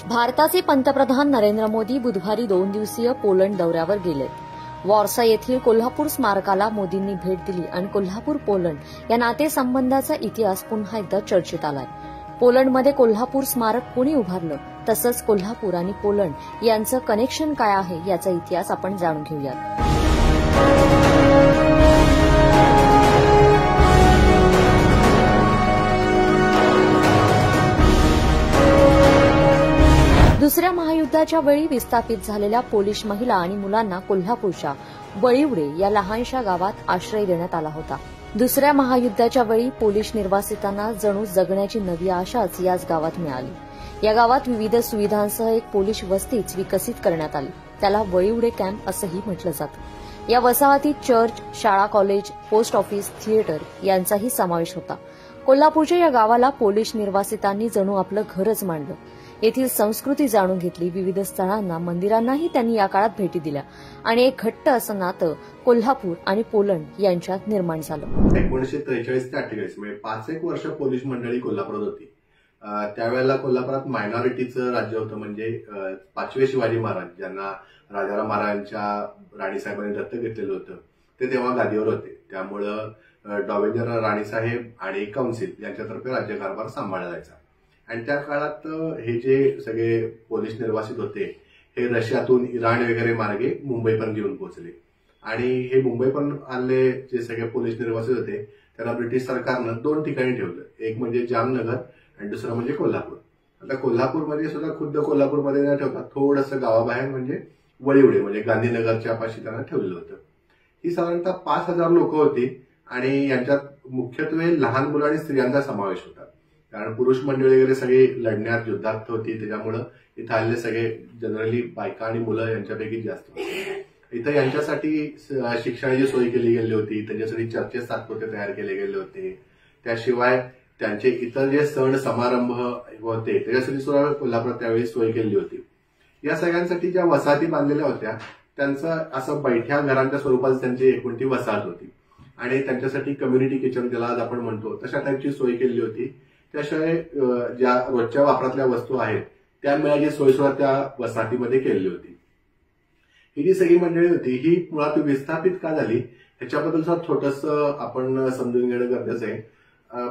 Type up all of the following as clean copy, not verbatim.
भारताचे पंतप्रधान नरेंद्र मोदी बुधवारी 2 दिवसीय पोलंड दौऱ्यावर गेले। वॉर्सा येथील कोल्हापूर स्मारकाला मोदींनी भेट दिली आणि कोल्हापूर पोलंड या नातेसंबंधाचा इतिहास पुन्हा एकदा चर्चेत आलाय। पोलंडमध्ये कोल्हापूर स्मारक कोणी उभारलं, तसंच कोल्हापूर आणि पोलंड यांचं कनेक्शन काय आहे याचा इतिहास आपण जाणून घेऊयात। दुसऱ्या महायुद्धाच्या वेळी विस्थापित झालेल्या पोलिश महिला आणि मुलांना कोल्हापूरच्या वळिवडे या लहानशा गावात आश्रय देण्यात आला होता। दुसऱ्या महायुद्धाच्या वेळी पोलिश निर्वासितांना जणू जगण्याची नवी आशाच याच गावात मिळाली। या गावात विविध सुविधांसह एक पोलिश वस्तीच विकसित करण्यात आली, त्याला वळिवडे कॅम्प असंही म्हटलं जातं। या वसाहतीत चर्च, शाळा, कॉलेज, पोस्ट ऑफिस, थिएटर यांचाही समावेश होता। कोल्हापूरच्या या गावाला पोलिश निर्वासितांनी जणू आपलं घरच मानलं। येथील संस्कृती जाणून घेतली, विविध स्थळांना, मंदिरांनाही त्यांनी या काळात भेटी दिल्या आणि एक घट्ट असं नातं कोल्हापूर आणि पोलंड यांच्यात निर्माण झालं। 1943 ते 48 म्हणजे 5-1 वर्ष पोलिश मंडळी कोल्हापुरात होती। त्यावेळेला कोल्हापुरात मायनॉरिटीचं राज्य होतं, म्हणजे 5वे शिवाजी महाराज, ज्यांना राजाराम महाराजांच्या राणीसाहेबांनी दत्तक घेतलेलं होतं, ते तेव्हा गादीवर होते। त्यामुळं डॉवेजर राणीसाहेब आणि काउन्सिल यांच्यातर्फे राज्यकारभार सांभाळला जायचा। आणि त्या काळात हे जे सगळे पोलिश निर्वासित होते हे रशियातून, इराण वगैरे मार्गे मुंबईपर्यंत येऊन पोहोचले। आणि हे मुंबईपर्यंत आले जे सगळे पोलिश निर्वासित होते त्यांना ब्रिटिश सरकारनं 2 ठिकाणी ठेवलं, एक म्हणजे जामनगर आणि दुसरं म्हणजे कोल्हापूर। आता कोल्हापूरमध्ये सुद्धा खुद्द कोल्हापूरमध्ये न ठेवता थोडंसं गावाबाहेर म्हणजे वळिवडे म्हणजे गांधीनगरच्या पाशी त्यांना ठेवलेलं होतं। ही साधारणतः 5000 लोक होती आणि यांच्यात मुख्यत्वे लहान मुलं आणि स्त्रियांचा समावेश होता, कारण पुरुष मंडळी वगैरे सगळी लढण्यात, युद्धात होती, त्याच्यामुळं इथं आलेले सगळे जनरली बायका आणि मुलं यांच्यापैकी जास्त होते। इथं यांच्यासाठी शिक्षणाची सोय केली गेली होती, त्यांच्यासाठी चर्चेस तात्पुरते तयार केले गेले होते। त्याशिवाय त्यांचे इतर जे सण समारंभ होते त्याच्यासाठी सुद्धा कोल्हापुरात त्यावेळी सोय केली होती। या सगळ्यांसाठी ज्या वसाहती बांधलेल्या होत्या त्यांचं असं बैठ्या घरांच्या स्वरूपात त्यांची एकूणती वसाहत होती आणि त्यांच्यासाठी कम्युनिटी किचन, ज्याला आज आपण म्हणतो, तशा टाईपची सोय केली होती। त्याशिवाय ज्या रोजच्या वापरातल्या वस्तू आहेत त्या मिळायची सोय सुद्धा त्या वसाहतीमध्ये केलेली होती। ही जी सगळी मंडळी होती ही मुळात विस्थापित का झाली ह्याच्याबद्दल सुद्धा थोडंसं आपण समजून घेणं गरजेचं आहे।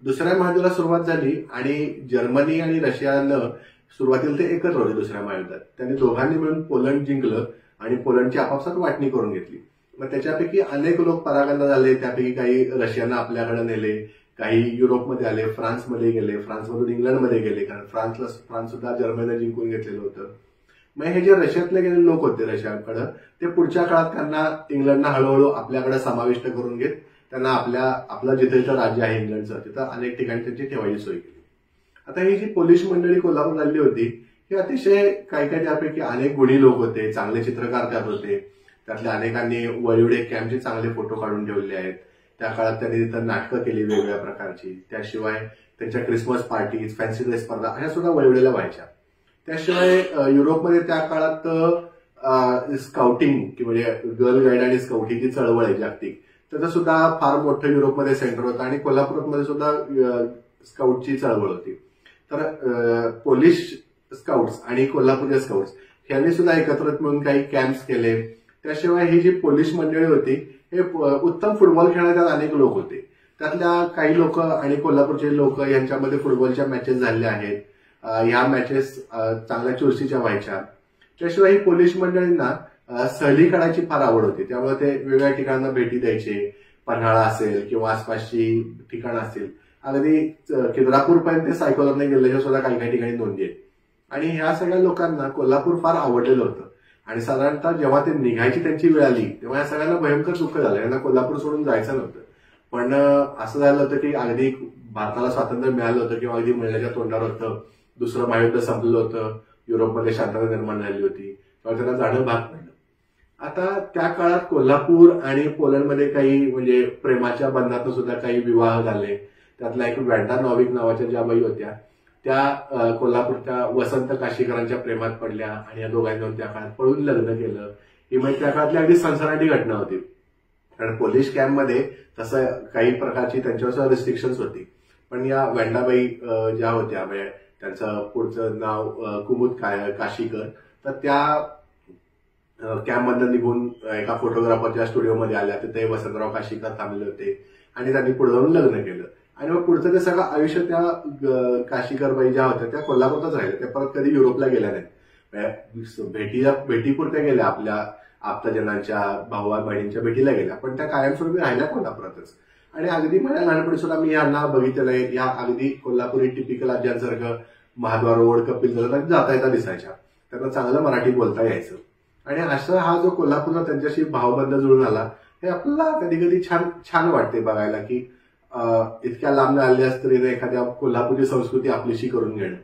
दुसऱ्या महायुद्धाला सुरुवात झाली आणि जर्मनी आणि रशियानं सुरुवातीला ते एकत्र होते दुसऱ्या महायुद्धात। त्यांनी दोघांनी मिळून पोलंड जिंकलं आणि पोलंडची आपापसात वाटणी करून घेतली। मग त्याच्यापैकी अनेक लोक परागंदा झाले, त्यापैकी काही रशियानं आपल्याकडे नेले, काही युरोपमध्ये आले, फ्रान्समध्ये गेले, फ्रान्समधून इंग्लंडमध्ये गेले, कारण फ्रान्स सुद्धा जर्मनीने जिंकून घेतलेलं होतं। मग हे जे रशियातले गेलेले लोक होते रशियाकडे, ते पुढच्या काळात त्यांना इंग्लंडनं हळूहळू आपल्याकडे समाविष्ट करून घेत त्यांना आपलं जिथे राज्य आहे इंग्लंडचं तिथं अनेक ठिकाणी त्यांची ठेवायची सोय केली। आता ही जी पोलिश मंडळी कोल्हापूर आली होती ही अतिशय काही त्यापैकी अनेक गुणी लोक होते, चांगले चित्रकार त्यात होते। त्यातल्या अनेकांनी वळिवडे कॅम्पचे चांगले फोटो काढून ठेवले आहेत। त्या काळात त्यांनी तिथं नाटकं केली वेगवेगळ्या प्रकारची। त्याशिवाय त्यांच्या क्रिसमस पार्टीज, फॅन्सी ड्रेस स्पर्धा अशा सुद्धा वळिवडेला व्हायच्या। त्याशिवाय युरोपमध्ये त्या काळात स्काउटिंग म्हणजे गर्ल गाईड आणि स्काउट ही जी चळवळ आहे जागतिक, त्याचं सुद्धा फार मोठं युरोपमध्ये सेंटर होतं आणि कोल्हापूरमध्ये सुद्धा स्काउटची चळवळ होती। तर पोलिश स्काउट्स आणि कोल्हापूरचे स्काउट्स यांनी सुद्धा एकत्रित मिळून काही कॅम्प्स केले। त्याशिवाय ही जी पोलिश मंडळी होती हे उत्तम फुटबॉल खेळणारे अनेक लोक होते। त्यातल्या काही लोक आणि कोल्हापूरचे लोक यांच्यामध्ये फुटबॉलच्या मॅचेस झालेल्या आहेत। ह्या मॅचेस चांगल्या चुरशीच्या व्हायच्या। त्याशिवाय ही पोलिश मंडळींना सहली काढायची फार आवड होती, त्यामुळे ते वेगवेगळ्या ठिकाणांना भेटी द्यायचे। पन्हाळा असेल किंवा आसपासची ठिकाणं असतील, अगदी खिद्रापूरपर्यंत ते सायकलने गेल्याच्या सुद्धा काही ठिकाणी नोंदी आहेत। आणि ह्या सगळ्या लोकांना कोल्हापूर फार आवडलेलं होतं आणि साधारणतः जेव्हा ते निघायची त्यांची वेळ आली तेव्हा या सगळ्यांना भयंकर दुःख झालं, यांना कोल्हापूर सोडून जायचं नव्हतं। पण असं झालं होतं की अगदी भारताला स्वातंत्र्य मिळालं होतं किंवा अगदी मिळण्याच्या तोंडावर होतं, दुसरं महायुद्ध संपलं होतं, युरोपमध्ये शांतता निर्माण झाली होती, तेव्हा त्यांना जाणं भाग पडलं। आता त्या काळात कोल्हापूर आणि पोलंडमध्ये काही म्हणजे प्रेमाच्या बंधातून सुद्धा काही विवाह झाले। त्यातला एक वेंडा नॉविक नावाच्या ज्या बाई होत्या त्या कोल्हापूरच्या वसंत काशीकरांच्या प्रेमात पडल्या आणि या दोघांनी त्या काळात पळून लग्न केलं। ही म्हणजे त्या काळातली अगदी सनसनाटी घटना होती, कारण पोलिश कॅम्पमध्ये तसं काही प्रकारची त्यांच्यावर रिस्ट्रिक्शन्स होती। पण या वेंडाबाई ज्या होत्या त्यांचं पुढचं नाव कुमुद काशीकर. तर त्या कॅम्पमधून निघून एका फोटोग्राफरच्या स्टुडिओमध्ये आल्या. तिथे वसंतराव काशीकर थांबले होते आणि त्यांनी पुढे जाऊन लग्न केलं. आणि मग पुढचं ते सगळं आयुष्य त्या काशीकरबाई ज्या होत्या त्या कोल्हापूरच राहिल्या. त्या परत कधी युरोपला गेल्या नाहीत. भेटीपुरत्या गेल्या, आपल्या आप्तजनांच्या भावा बहिणींच्या भेटीला गेल्या, पण त्या कायमस्वरूपी राहिल्या कोल्हापुरातच. आणि अगदी माझ्या लहानपणी सुद्धा मी यांना बघितलेलं आहे. या अगदी कोल्हापुरी टिपिकल आज्यांसारखं महाद्वार रोड, कपिल दरवाजा जाता येता दिसायच्या. त्यांना चांगलं मराठी बोलता यायचं. आणि असा हा जो कोल्हापूरला त्यांच्याशी भावबंध जुळून आला, हे आपल्याला कधी कधी छान वाटते बघायला, की इतक्या लांब आलेल्या स्त्रीने एखाद्या कोल्हापुरी संस्कृती आपलीशी करून घेणं.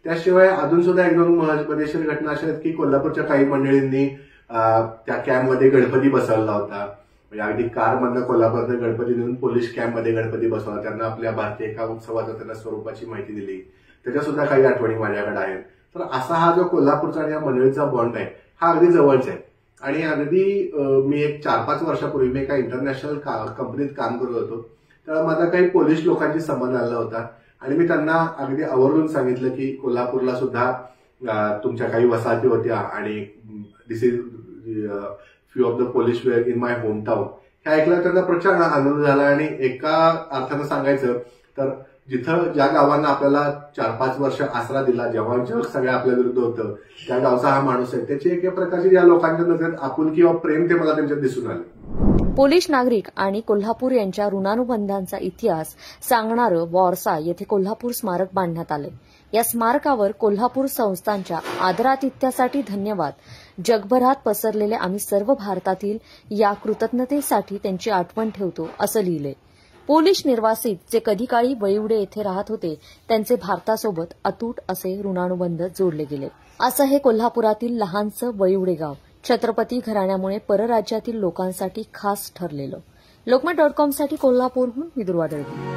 त्याशिवाय अजून सुद्धा एक दोन मजेशीर घटना अशा आहेत की कोल्हापूरच्या काही मंडळींनी त्या कॅम्पमध्ये गणपती बसवला होता. म्हणजे अगदी कारमधनं कोल्हापूरनं गणपती नेऊन पोलीस कॅम्पमध्ये गणपती बसवला. त्यांना आपल्या भारतीय एका उत्सवाचं त्यांना स्वरूपाची माहिती दिली. त्याच्या सुद्धा काही आठवणी माझ्याकडे आहेत. तर असा हा जो कोल्हापूरचा आणि या मंडळीचा बॉन्ड आहे हा अगदी जवळचा आहे. आणि अगदी मी एक 4-5 वर्षापूर्वी मी एका इंटरनॅशनल कंपनीत काम करत होतो. तेव्हा माझा काही पोलीस लोकांशी संबंध आला होता आणि मी त्यांना अगदी आवर्जून सांगितलं की कोल्हापूरला सुद्धा तुमच्या काही वसाहती होत्या आणि this is few of the police were in my home town. हे ऐकलं त्यांना प्रचंड आनंद झाला. आणि एका अर्थानं सांगायचं तर जिथं ज्या गावांना आपल्याला 4-5 वर्ष आसरा दिला, जेव्हा जग सगळ्या आपल्या विरुद्ध होतं, त्या गावचा हा माणूस आहे. त्याची एका प्रकारची या लोकांच्या नजरेत आपुलकी किंवा प्रेम ते मला त्यांच्यात दिसून आलं. पोलिश नागरिक आणि कोल्हापूर यांच्या ऋणानुबंधांचा इतिहास सांगणारं वॉरसा येथे कोल्हापूर स्मारक बांधण्यात आले. या स्मारकावर कोल्हापूर संस्थांच्या आदरातिथ्यासाठी धन्यवाद. जगभरात पसरलेले आम्ही सर्व भारतातील या कृतज्ञतेसाठी त्यांची आठवण ठेवतो असं लिहिलंय. पोलिश निर्वासित जे कधी काळी वळिवडे येथे राहत होते त्यांचे भारतासोबत अतूट असे ऋणानुबंध जोडले गेले. असं हे कोल्हापुरातील लहानसं वळिवडे गाव छत्रपती घराण्यामुळे परराज्यातील लोकांसाठी खास ठरलेलं. लोकमत.com साठी कोल्हापूरहून मी दुर्वा दळवी.